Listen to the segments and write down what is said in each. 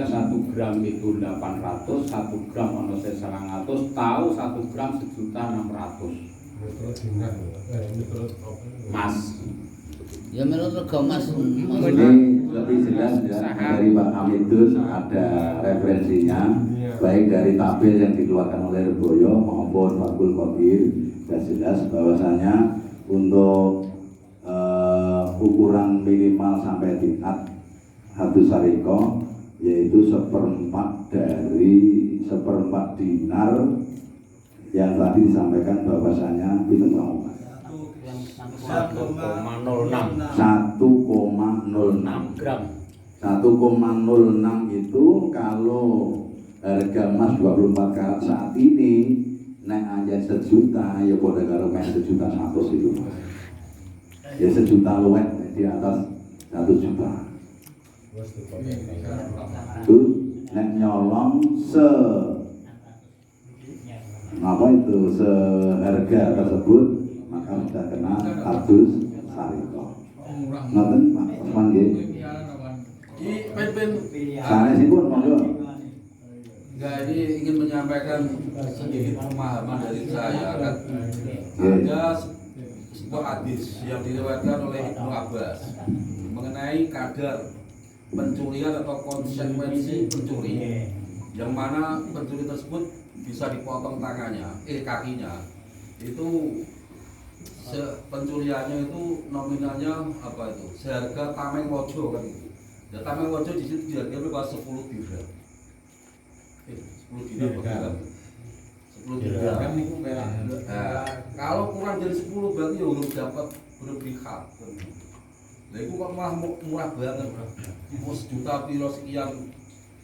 1 gram itu 800, 1 gram ono 900, tahu 1 gram 1.600.000. Mas. Ya menurut rego Mas. Ini lebih jelas ya dari Pak Hamidus ada referensinya baik dari tabel yang dikeluarkan oleh Reboyo maupun Fakul Qadir dan jelas bahwasanya untuk ukuran minimal sampai tingkat hadus sariko yaitu 1/4 dinar yang tadi disampaikan bahwasanya itu mau 1,06 gram. 1,06 itu kalau harga emas 24 karat saat ini naik aja 1 juta ya pada kalau main 1.100.000 itu ya 1 juta luwet di atas 1 juta itu naik nyolong seharga tersebut maka sudah kena hadus sariko. Ngoten Pak Osman nggih. Sanesipun monggo. Enggak, ini ingin menyampaikan sedikit pemahaman dari saya kan. Ada sebuah hadis yang diriwayatkan oleh Ibnu Abbas mengenai kadar pencurian atau konsekuensi pencuri, yang mana pencuri tersebut bisa dipotong tangannya, kakinya. Itu pencuriannya itu nominalnya apa itu? Seharga tameng wojo kan itu. Ya tameng wojo di situ dihargai berapa 10 dirham. 10 dirham. 10 dirham kan niku merah. Kalau kurang dari 10 berarti ya belum dapat berlebihan. Lah iku kok malah murah banget. Mau 1 juta piro sekian.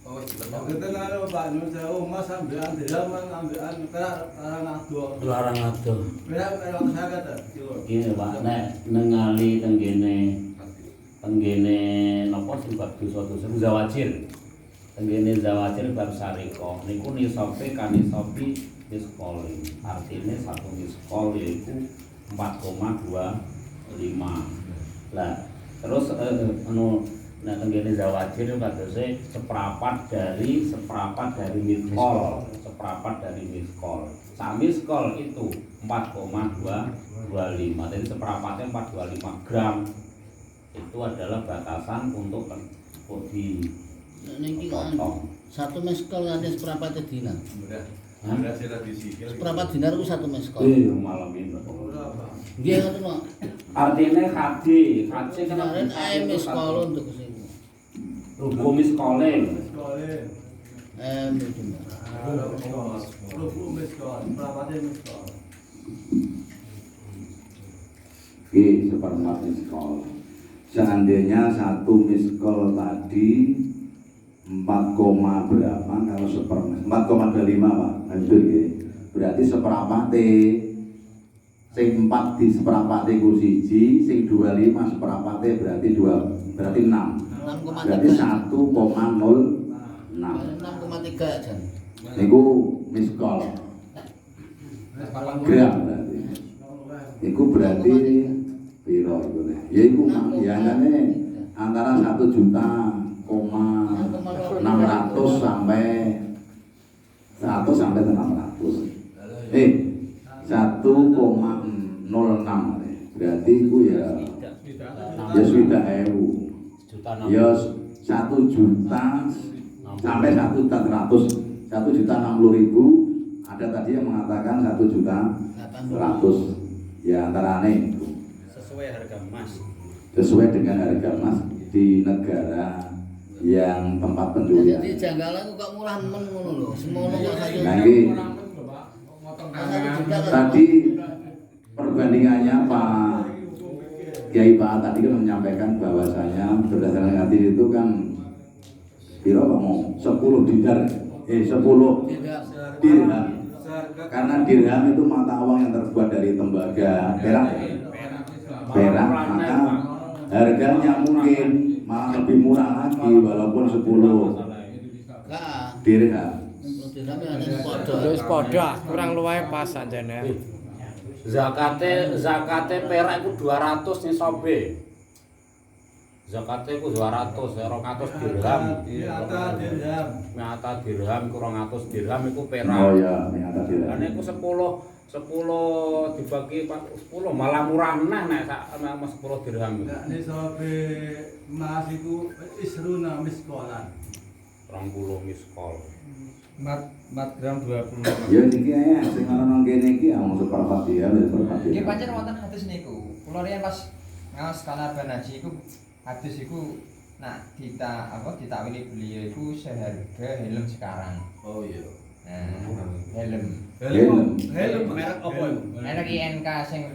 Oh, kita naro Pak Nur jauh Mas ambilan dirham ambilan larang ado. Larang ado. Berapa kalau saya kata? Gini Pak, nek ningali tenggene napa sing bab dosa-dosa zawajir. Tenggene zawajir bab sariko niku nisobe kanisobi miskol. Artinya 1 miskol yaitu 4,25. Lah, terus nah tenggene zawajir kadose seprapat dari miskol, Sak miskol itu 4,225. Jadi seperapatnya 425 gram. Itu adalah batasan untuk Niki kan potong. 1 meskol nganti seprapat dinar. Mudah saya disikil. Seprapat dinar ku 1 meskol. Malam ini. Nggih ngoten kok. Artinya hadis Kemarin ae meskol untuk kesini. Rugo miskole. Mungkin. Oke, 1/4 miskol. Seandainya 1 miskol tadi 4, berapa kalau 4,25 Pak. Hancur nggih. Berarti seperapate sing 4 di seperapate ku 1, sing 25 seperapate berarti 6. Berarti 1,06. 6,3 jan. Niku miskol. Gram berarti. Iku berarti piro iku nek? Ya iku biasane antara 1.600.000 sampai 600. 1,06 berarti iku ya sudah ewu. Ya 1 juta sampai 1.100.000. 1.060.000. Ada tadi yang mengatakan 1.100.000. Ya antara itu Sesuai harga emas. sesuai dengan harga emas di negara yang tempat penjualan. Jadi janggalan kok murah men ngono lho. Semono kok saja. Nah, ini tadi perbandingannya Pak Kiai Pak tadi kan menyampaikan bahwasanya berdasarkan hadis itu kan kira mau 10 dinar 10 dirham. Karena dirham itu mata uang yang terbuat dari tembaga perak, maka harganya mungkin malah lebih murah lagi walaupun 10 dirham. Wis padha, kurang luwih pas anjene. Zakate perak itu 200 nisobe. Zakatnya ku 200 dirham. Mi'ata dirham. Mi'ata dirham ku 200 dirham iku perak. Oh ya, mi'ata dirham. Lan iku 10 dibagi 10 malah murah meneh nek sak 10 dirham. Nek nisabe emas iku isruna miskolan. 20 miskol. 4 gram 25. Ya niki ae sing ana nang kene iki wong seperempat dia, seperempat dia. Nggih pancen wonten hadis niku. Kula riyen pas ngaos kalaban haji iku hadis iku nak ditakwili beliau iku seharga helm sekarang. Oh iya. Nah, helm. Helm merek apa itu? Merek INK sing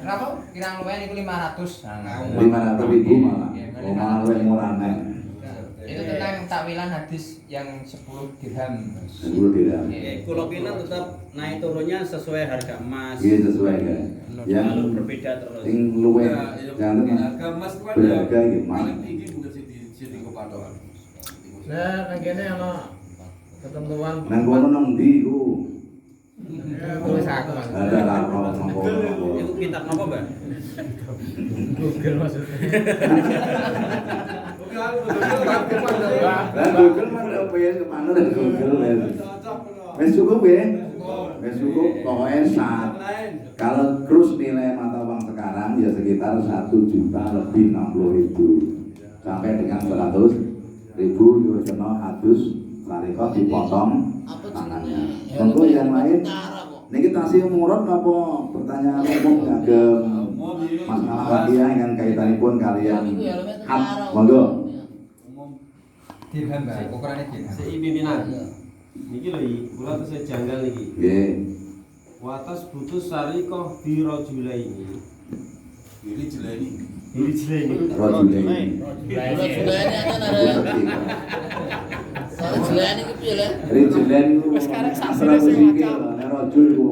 berapa? Kirang luwih niku 500. Nah, 500.000 malah. Oh, malah luwih murah nek. itu tentang takwilan hadis yang 10 dirham. 10 dirham. Kulo kira tetap naik turunnya sesuai harga emas. Iya sesuai kan. Yang Lalu berbeda terus. sing luwih jangan Harga emas itu kan berharga iki mas. paling tinggi bukan siti kepatokan. Nah, nang kene ana ketentuan. Nang kono nang ndi iku? Tulis aku Mas. Ada lapor nang kono. Itu kitab apa, Mbak? Google maksudnya. Lah Google mah opo ya kemana dan Google wes. Wes cukup ya. Wes cukup pokoknya saat kalau krus nilai mata uang sekarang ya sekitar 1 juta lebih 60.000 sampai dengan 100.000 yo kena hadus sarikah dipotong Apa tangannya. jenenge? Untuk yang lain Utara kok. niki tasih murad apa pertanyaan umum kagem masalah wakiah yang kaitanipun kalian hat monggo. Dirham, Mbak. Ukurannya dirham. Pimpinan. Iya. Niki lho, kula tesih janggal niki. Nggih. Watas butuh sarikoh birojulaini. Ini jeleni. Birojulaini. Rojulaini. Kalau Julaiani akan ada. Kalau Julaiani itu piye le? Rijulan itu Sekarang sak asal sini sing musikil, macam. nek rojul itu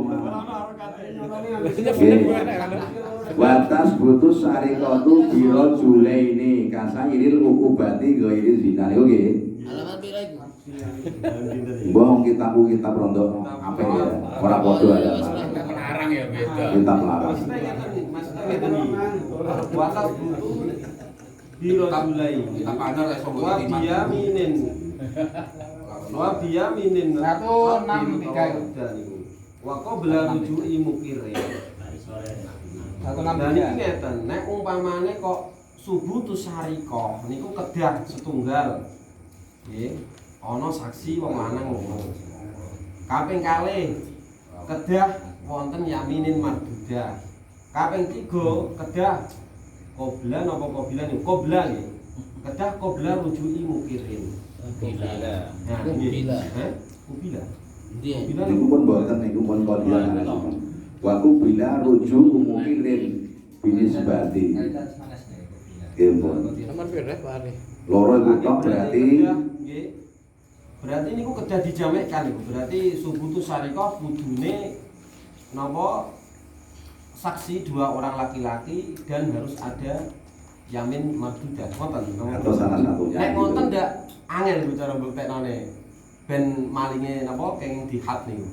Watas butuh sarikotu biro julaini kasairil ukubati gairi zina niku nggih. Alamat pira iku? Mbah kitab rondo apa ya? Ora padha ya. Larang ya beda. Kitab larang. Watas butuh birojulaini. Kita pandang iso Wa biyaminin. Wa biyaminin. 163. Wa qabla rujui mukire. 163. Dan ini ngeten, nek umpamane kok subuh tu sarikoh niku kedah setunggal. Nggih, ana saksi wong lanang ngono. Kaping kalih kedah wonten yaminin marduda. Kaping 3 kedah qobla napa qobla niku qobla nggih. Kedah qobla rujui mukirin. Bila. Nah, Qobila. Qobila. Dia. Qobila Niku pun boten niku pun kodian. Waku bila rujuk umukirin binisbati. Nomor pira Pak Ali? Loro iku tok berarti nggih. Berarti niku kedah dijamekkan niku. Berarti subuh tu sarikoh kudune napa saksi 2 orang laki-laki dan harus ada yamin mardudah. Wonten atau salah satunya. nek wonten ndak angel niku cara mbukteknone. Ben malinge napa kenging dihad niku.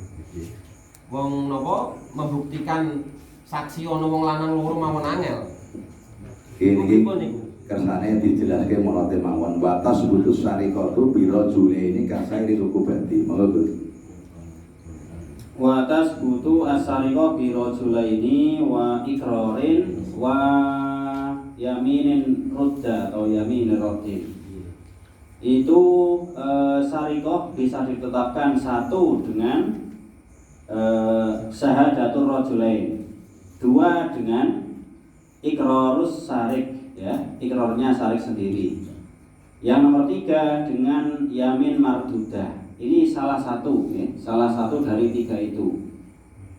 Wong napa membuktikan saksi ana wong lanang loro mawon angel. Ini Niku niku. kersane dijelaske monote mawon batas putus sarikotu biro jule ini kasairi ukubati. Monggo Gus. Watas butuh asarikoh birojulaini wa ikrorin wa yaminin rudda atau yaminin rodin. Itu sarikoh bisa ditetapkan satu dengan syahadatul rojulain, 2 dengan ikrarus sarik, ya, ikrarnya sarik sendiri. Yang nomor 3 dengan yamin mardudah. Ini salah satu, ya, salah satu dari 3 itu.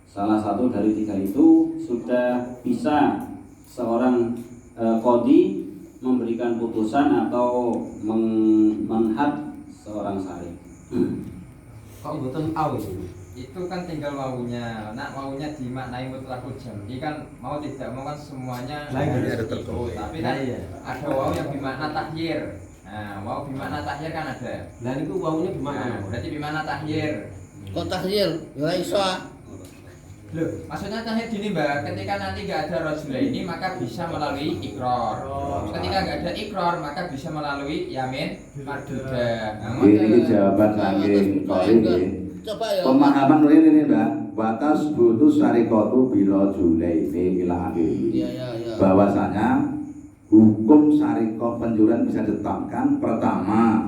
Salah satu dari 3 itu sudah bisa seorang qadhi memberikan putusan atau menghad seorang sarik. Kok mboten awis niku. Itu kan tinggal wawunya. Nak wawunya dimaknai mutlakul jam'i kan mau tidak mau kan semuanya harus ikut. Tapi kan ada wawu yang bermakna tahyir. Nah, wawu bermakna tahyir kan ada. Lah niku wawune Nah, gimana? berarti bermakna tahyir. Kok tahyir? Ya ora iso ah. Loh, Maksudnya tahir gini Mbak, ketika nanti nggak ada rojula ini maka bisa melalui ikror. Ketika nggak ada ikror maka bisa melalui yamin marduda. Nah, Ini jawaban saking kolim nggih. Coba ya. Pemahaman ini Mbak, batas putus sarikotu bila julaini ila akhiri. Iya. Bahwasanya hukum sarikoh penjuran bisa ditetapkan pertama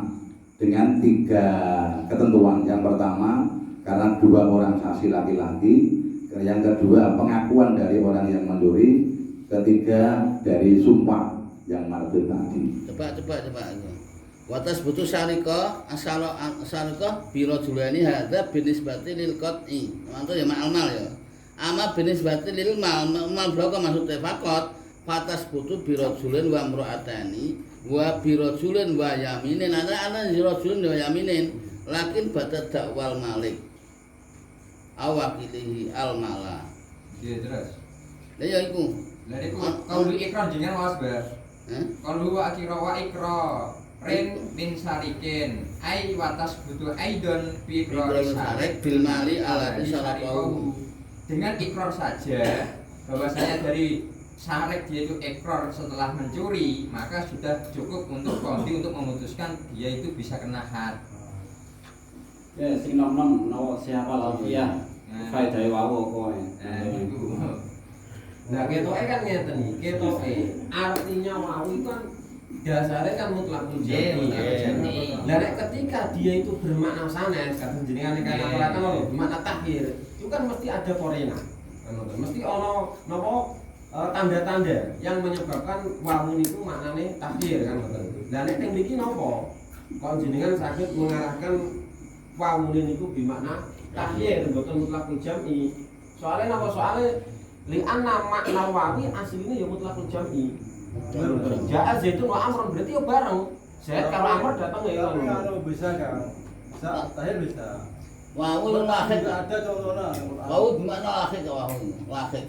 dengan 3 ketentuan. Yang pertama karena 2 orang saksi laki-laki, yang kedua pengakuan dari orang yang mencuri, ketiga dari sumpah yang mardud tadi. Coba. Watas butuh sariko biro julani hadza binisbati lil qat'i. Mantu ya mal ya. Ama binisbati lil mal bloko maksudnya fakot watas butuh biro julen wa mro'atani wa biro julen wa yaminin. Ana biro julen wa yaminin lakin batat dakwal malik awakilihi al mala. Iya terus. Lah ya iku. Lah iku kalau ikrar jenengan was Mbak. Kalau akhirah wa ikra rin min sarikin ai watas butuh aidon bi sarik bil mali ala syaraqahu. Dengan ikrar saja bahwasanya dari sarik dia itu ikrar setelah mencuri maka sudah cukup untuk kondi untuk memutuskan dia itu bisa kena had. Ya sing nom-nom no siapa lafiah. Faedahe wawu kowe. nah ketoke kan ngeten iki, ketoke artinya wau itu kan dasarnya kan mutlakul jami. Lah nek ketika dia itu bermakna sanes, kata jenengan kaya kata lho, bermakna takhir, itu kan mesti ada korena. Mesti ono napa tanda-tanda yang menyebabkan wau niku maknane takhir kan ngoten. Lah nek teng mriki napa? Kok jenengan saged mengarahkan wau niku bermakna takhir mboten mutlakul jami. Soalnya napa? Soalnya li'anna makna wawi aslinya ya mutlakul jami. Ja'a Zaidun wa Amrun berarti ya bareng. Zaid kalau Amr datang ya Tapi kan. kalau bisa kan, bisa tahir bisa. Wau yang lahir Ada contohnya. wau gimana lahir ke wau?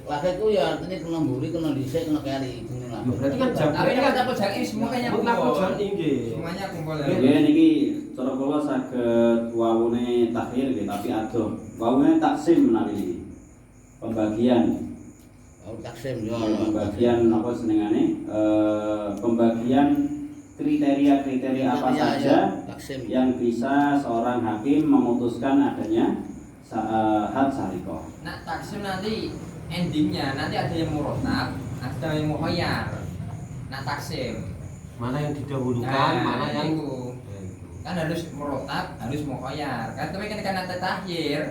Lahir itu ya artinya kena mburi, kena dhisik, kena keri. Berarti kan jam Tapi kan dapat jaki semuanya mutlakul kumpul. jami nggih. Semuanya kumpul ya. Ya niki cara kula saged wawune takhir nggih tapi adoh. Wawune taksim menawi niki. Pembagian Taksim yo. pembagian apa senengane pembagian kriteria-kriteria apa saja taksim yang bisa seorang hakim memutuskan adanya had sarikoh. Nah, taksim nanti endingnya nanti ada yang murotab, ada yang mukhayyar. Nah, taksim Mana yang didahulukan, mana yang itu kan harus murotab, harus mukhayyar. Kan tapi ketika nanti tahyir,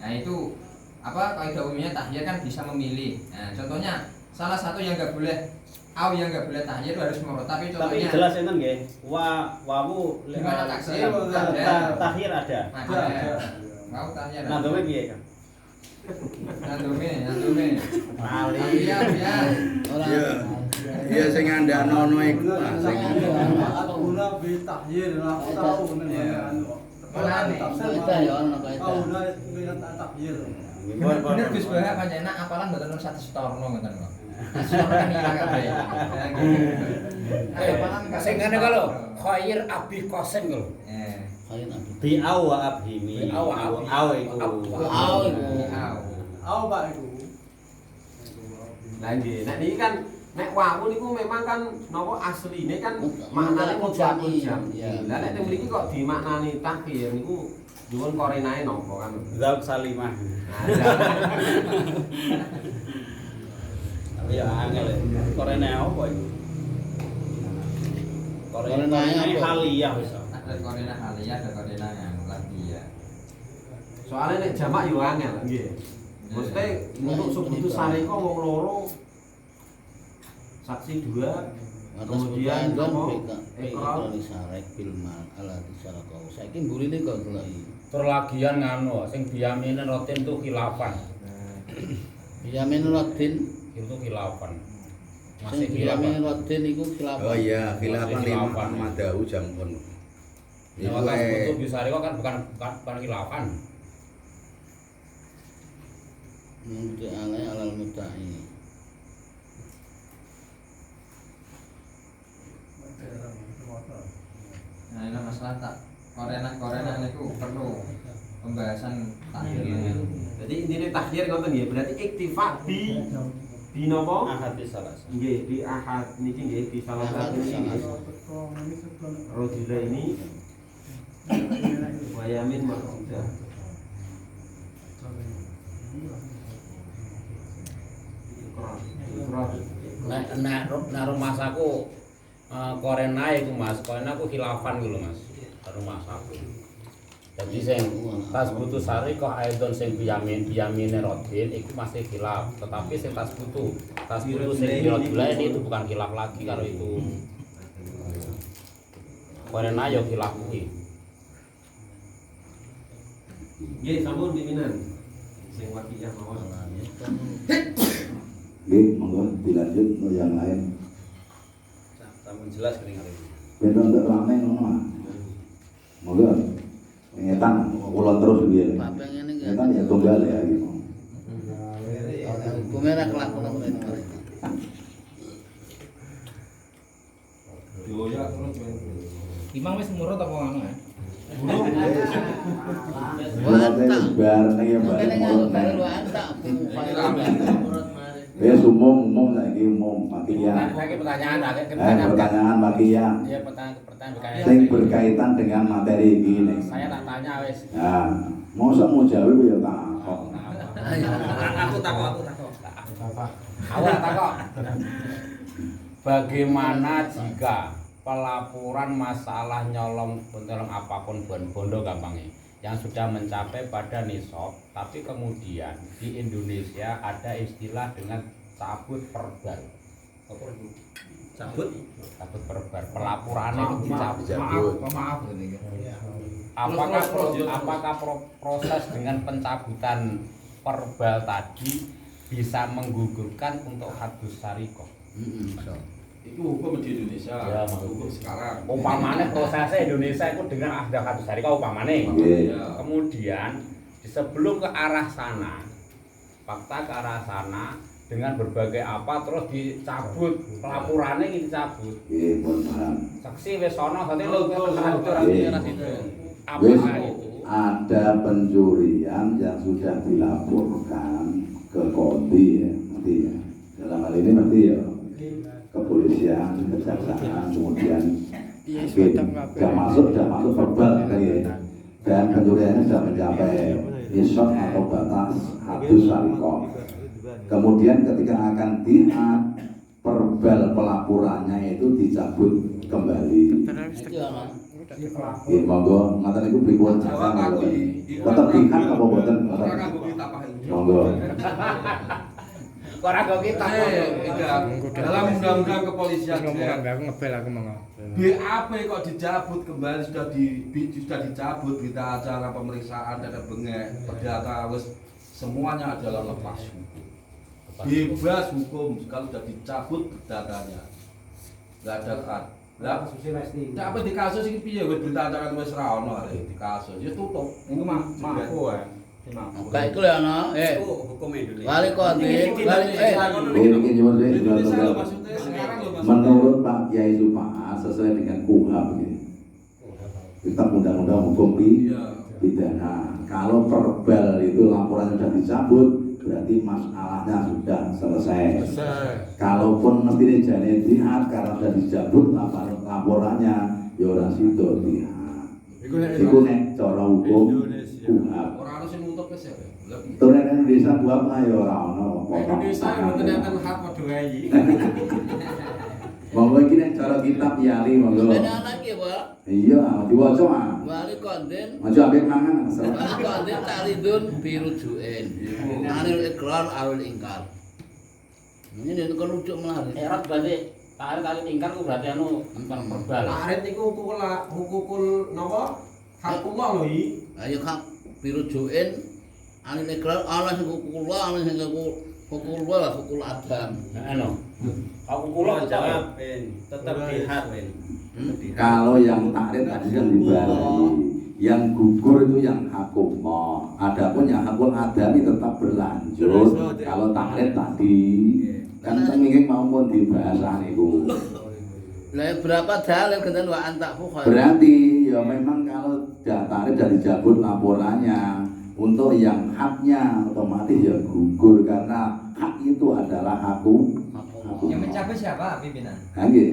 nah itu apa kaidah umumnya tahyir kan bisa memilih. Nah, contohnya salah satu yang enggak boleh yang enggak boleh tahyir harus murotab. Tapi contohnya Tapi jelas enten nggih. Wawu gimana taksim? tahyir ada. Mau tahyir. Nah, dome piye, Kang? Nandume. Wali. Iya. Ora. Iya sing ngandakno iku sing Apa guna bi tahir lah tahu benar. Kita ya ono kaita. Tahu benar dengan tahir. Bener Gus Bahak pancen apalan mboten satu setorno ngoten kok. Setorno kan ilang kabeh. Apalan Sing ngene kalau khair abi qasim lho. Khair nabi. Bi'au wa abhimi. Bi'au wa abhimi. Au iku. Au iku. Tahu Pak itu. Lah nggih, nek niki kan nek wawu niku memang kan napa asline kan maknane mutlakul jami. Lah nek teng mriki kok dimaknani takhir niku nyuwun korenae napa kan. Zauk salimah. Tapi ya angel. Korene apa iku? Korene haliyah wis. Ada korena haliyah, ada korena yang lagi ya. Soalnya nek jamak yo angel nggih. Maksudnya untuk subutu sareko wong loro saksi 2 kemudian nopo ikrar sarek bil mal ala disaraqau. Saiki mburine kok deloki. Terlagian nganu sing biyamine rotin tuh khilafan. Yamin Raddin Itu khilafan. sing Yamin Raddin iku khilafah. Oh iya, khilafan Masih lima khilafan. madahu jampun. Iku Nah, wae itu bisa kan bukan khilafan. Mungkin alai alal muta'i. Nah, ini masalah tak korena niku perlu pembahasan takhir. Jadi intine takhir ngoten nggih, berarti iktifa di napa? Ahadis salasa. Nggih, di ahad niki nggih di salah satu niki. Rojula ini wayamin marhuda. Nah rumah saku korena itu mas, korena aku khilafan gitu mas, rumah saku. Jadi sing tasbutu sarikoh aidon sing biyamine rodin itu masih khilaf, tetapi sing tasbutu sing birodulain itu bukan khilaf lagi kalau itu. Korena yo khilaf kuwi. Nggih, sampun pimpinan. Sing wakiyah mawon. Nggih, monggo dilanjut ke yang lain. Sampun jelas kene hari ini. Ben untuk rame ngono. Monggo. Ngetan kula terus piye. Bapak ngene iki. Ngetan ya tunggal ya gitu. Hukumnya ra kelakuan mereka. Doya terus men. Imam wis murut apa ngono ya? Wantah bareng ya Makanya bareng. nggak wantah. Wis umum saiki umum makian. Saya pertanyaan, Pertanyaan makian. Iya pertanyaan berkaitan. Sing berkaitan dengan materi ini. Saya tak tanya wes. Nah, mosok mau jawab ya tak kok. Aku takut. Awak takut. Bagaimana jika pelaporan masalah nyolong apapun bondo gampangnya yang sudah mencapai pada nisab, tapi kemudian di Indonesia ada istilah dengan cabut perbar. Cabut perbar. Pelaporannya itu dicabut. Maaf. Apakah proses dengan pencabutan perbal tadi bisa menggugurkan untuk hadus sarikoh? Itu hukum di Indonesia. Ya, hukum sekarang. Umpamane prosesnya Indonesia itu dengan ada hadus sarikoh umpamane. Nggih. Kemudian sebelum ke arah sana, fakta ke arah sana dengan berbagai apa terus dicabut pelaporannya ini dicabut. Nggih, mohon paham. Saksi wis ana dadi lho apa Wis itu? ada pencurian yang sudah dilaporkan ke Kodi ya, nanti ya. Dalam hal ini nanti ya kepolisian, kejaksaan, kemudian sudah masuk verbal ya. Dan pencuriannya sudah mencapai nisab atau batas hadus sarikoh. Kemudian ketika akan diat verbal pelaporannya itu dicabut kembali. Nggih, monggo ngaten niku pripun jawaban mboten. Tetep dikat apa mboten? Ora kanggo kita paham. Monggo. Ora kok kita Dalam undang-undang kepolisian Ngomong aku ngebel aku mau. BAP kok dicabut kembali sudah dicabut berita acara pemeriksaan data bengek perdata wis semuanya adalah lepas hukum. Bebas hukum kalau sudah dicabut datanya. Enggak ada kan. Lah ndak apa di kasus iki piye wis berita acara wis ra ono arek di kasus. Ya tutup. Iku mampu ya. Kayak itu ya no, Hukum Indonesia. wali kode, Ini nyuwun Indonesia saya maksudnya sekarang lho Mas. menurut Pak Kiai Supaat sesuai dengan KUHP gitu. Kitab Undang-Undang Hukum Pidana. Kalau verbal itu laporan sudah dicabut, berarti masalahnya sudah selesai. Kalaupun mesti jane dihat karena sudah dicabut laporannya, ya ora sido dihat. Iku nek cara hukum KUHP. Ora ono sing nutup wis ya. Turun Indonesia buat mah ya ora ono. Indonesia yang mendengarkan hak padha wae. Monggo iki nek cara kitab yali monggo. ben anak ya Pak, Iya, diwaca mah. wali konden, Maju ambek mangan kesel. wali konden talidun birujuin, anil ikrar alul ingkar. Ini dia kan lucu menarik. Erat berarti kali tingkar ku berarti anu verbal. Arit niku hukukul napa? Hakullah lho iki. Ayo kang birujuin, anil ikrar ana sing hukullah, ana sing hukullah lah hukul adam. Anu. Aku kula jawab Tetap dihat, Kalau yang takrir tadi kan dibalik, yang gugur itu yang hakumah. Adapun yang hakul adami tetap berlanjut. Kalau takrir tadi kan pengingin maupun dibahas niku. Lah berapa dalil kenten wa antak fukhar. Berarti ya memang kalau takrir dari dicabut laporannya, untuk yang haknya otomatis ya gugur karena hak itu adalah hakku. Yang mencabut siapa pimpinan? Nah, nggih.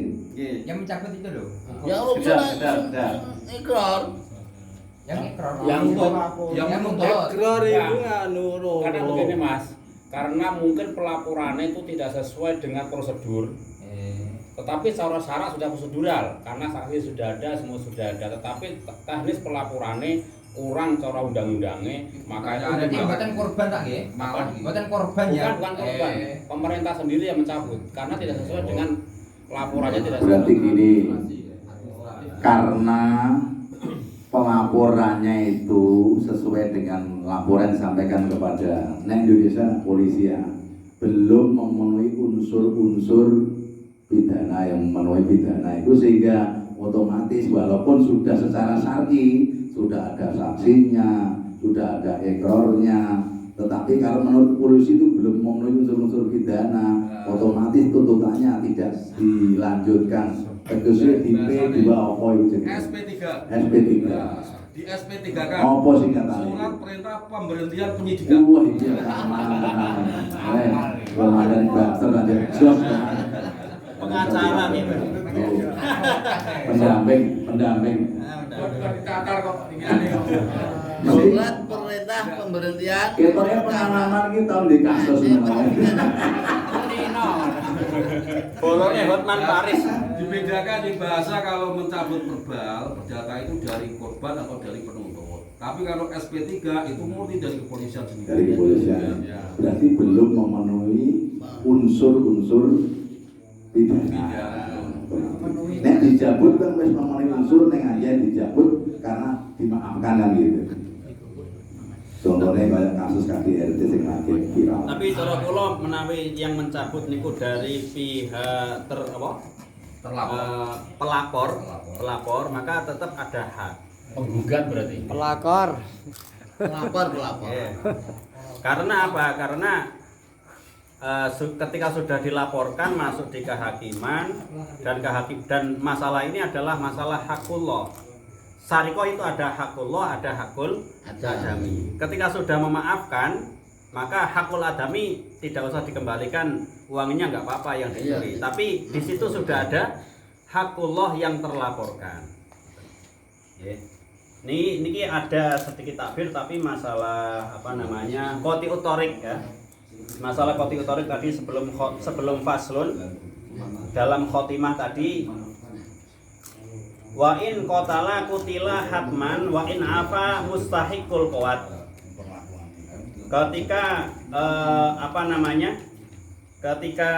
Yang mencabut itu loh. Yang ikrar. Yang ikrar. Yang untuk yang untuk Ikrar itu nganu karena begini Mas, karena mungkin pelaporannya itu tidak sesuai dengan prosedur. Tetapi secara syarat sudah prosedural karena saksi sudah ada, semua sudah ada. Tetapi teknis pelaporannya kurang cara undang-undangnya, makanya berarti bukan korban tak nggih? Bukan korban ya. Bukan korban. Pemerintah sendiri yang mencabut karena tidak sesuai dengan laporannya tidak sesuai. Berarti gini, karena pelaporannya itu sesuai dengan laporan disampaikan kepada Indonesia polisi ya, belum memenuhi unsur-unsur pidana yang memenuhi pidana itu, sehingga otomatis walaupun sudah secara syar'i sudah ada saksinya, sudah ada ekornya, tetapi kalau menurut polisi itu belum memenuhi unsur-unsur pidana, otomatis tuntutannya tidak dilanjutkan. Tegese di P2 apa itu? SP3. SP3. Di SP3 kan. Apa singkatannya? Surat perintah pemberhentian penyidikan. Wah iya. Ramadan Bakter aja jos. Pengacara nih. Pendamping. Kakak kok ini kok. Surat perintah pemberhentian. Ketoknya pengalaman kita di kasus ini. Bolongnya Hotman Paris. Dibedakan di bahasa kalau mencabut verbal perdata itu dari korban atau dari penuntut. Tapi kalau SP3 itu murni dari kepolisian sendiri. Dari kepolisian. Berarti belum memenuhi unsur-unsur pidana. Nek dijabut kan wis memenuhi unsur, nek aja dijabut karena dimaafkan kan gitu. Contohnya kayak kasus KDRT sing lagi viral. Tapi cara kula menawi yang mencabut niku dari pihak pelapor, maka tetap ada hak. Penggugat berarti. Pelakor. Pelapor. Yeah. Karena apa? Karena ketika sudah dilaporkan masuk di kehakiman dan masalah ini adalah masalah hakullah. Sariko itu ada hakullah, ada hakul adami. Ketika sudah memaafkan, maka hakul adami tidak usah dikembalikan, uangnya nggak apa-apa yang dicuri. Tapi di situ sudah ada hakullah yang terlaporkan. Ini ada sedikit takbir, tapi masalah qoti utorik ya. Masalah qoti utorik tadi sebelum faslun dalam khotimah tadi. Wa in qatala kutila hatman wa in afa mustahiqul qawat. Ketika ketika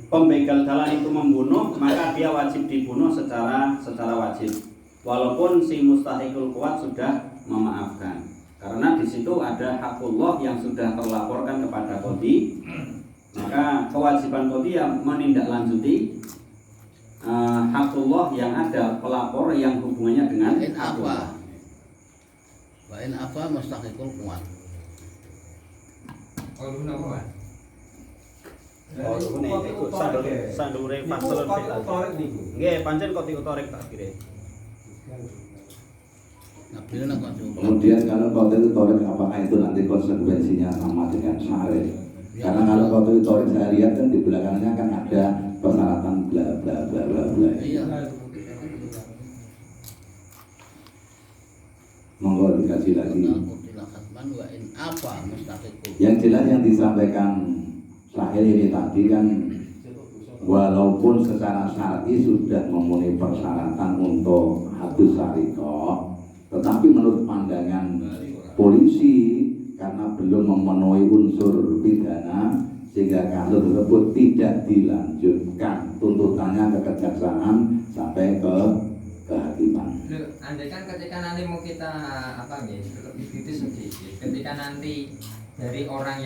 pembegal dalan itu membunuh, maka dia wajib dibunuh secara wajib. Walaupun si mustahiqul qawat sudah memaafkan. Karena di situ ada hakullah yang sudah terlaporkan kepada qadi. Maka kewajiban qadi yang menindaklanjuti hakullah yang ada pelapor yang hubungannya dengan hakullah. Wa in apa mustahiqul quwat. Oh napa? Oh ini ikut sandure faslun niku. Nggih, pancen qoti utorik tak kira. Kemudian kalau qoti utorik apakah itu nanti konsekuensinya sama dengan syar'i? Karena kalau qoti utorik saya lihat kan di belakangnya kan ada persyaratan bla bla bla bla bla. Iya. Monggo dikaji lagi. Yang jelas yang disampaikan Syahir ini tadi kan, walaupun secara syar'i sudah memenuhi persyaratan untuk hadus syarikoh, tetapi menurut pandangan polisi karena belum memenuhi unsur pidana, sehingga kasus tersebut tidak dilanjutkan tuntutannya ke kejaksaan sampai ke kehakiman. Andai kan ketika nanti mau kita lebih kritis sedikit, ketika nanti dari orang